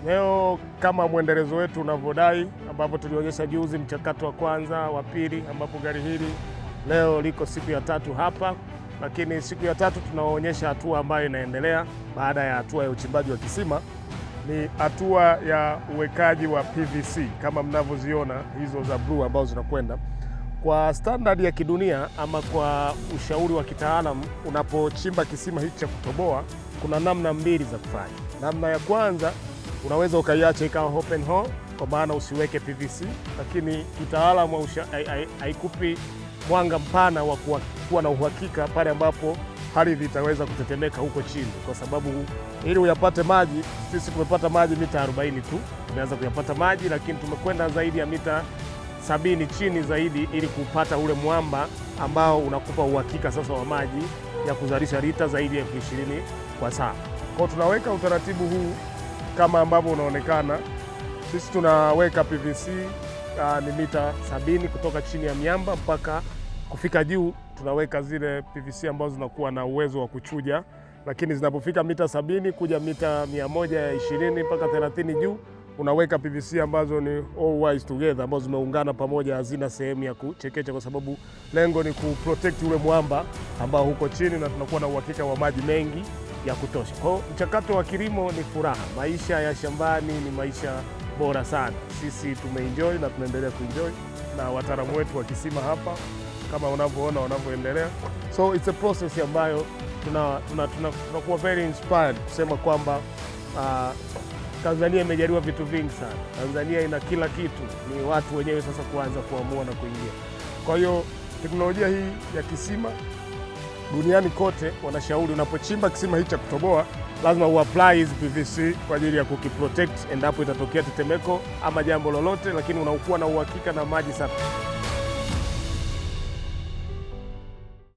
Leo kama mwendelezo wetu unavyodai, ambapo tulionyesha juzi mchakato wa kwanza, wa pili, ambapo gari hili leo liko siku ya 3 hapa, lakini siku ya 3 tunaonyesha hatua ambayo inaendelea baada ya hatua ya uchimbaji wa kisima. Ni hatua ya uwekaji wa PVC kama mnavyoziona hizo za blue ambazo zinakwenda kwa standard ya kidunia, ama kwa ushauri wa kitaalamu. Unapochimba kisima hichi cha kutoboa, kuna namna mbili za kufanya. Namna ya kwanza, unaweza ukaiacha ikawa open hole, kwa maana usiweke PVC, lakini kitaalamu haikupi mwanga mpana wa kuwa na uhakika pale ambapo ardhi itaweza kutetemeka huko chini, kwa sababu ili uyapate maji, sisi tumepata maji mita 40 tu, tumeanza kuyapata maji, lakini tumekwenda zaidi ya mita 70 chini zaidi ili kupata ule mwamba ambao unakupa uhakika sasa wa maji ya kuzalisha lita zaidi ya 20 kwa saa. Kwa tunaweka utaratibu huu kama ambavyo unaonekana. Sisi tunaweka PVC ni mita 70 kutoka chini ya miamba mpaka kufika juu. Tunaweka zile PVC ambazo zinakuwa na uwezo wa kuchuja, lakini zinapofika mita 70 kuja mita 120 mpaka 30 juu, unaweka PVC ambazo ni all wise together, ambazo zimeungana pamoja, hazina sehemu ya kuchekecha, kwa sababu lengo ni kuprotect ule mwamba ambao huko chini, na tunakuwa na uhakika wa maji mengi ya kutosha. Kwa mchakato wa kilimo ni furaha, maisha ya shambani ni maisha bora sana. Sisi tumeenjoy na tunaendelea kuenjoy na wataalamu wetu wa kisima hapa kama unavyoona wanavyoendelea. So it's a process ambayo tunakuwa very inspired kusema kwamba Tanzania imejaliwa vitu vingi sana. Tanzania ina kila kitu, ni watu wenyewe sasa kuanza kuamua na kuingia. Kwa hiyo teknolojia hii ya kisima duniani kote wanashauri unapochimba kisima hichi cha kutoboa lazima uapply hizi PVC kwa ajili ya kukiprotect endapo itatokea tetemeko ama jambo lolote, lakini unakuwa na uhakika na maji safi.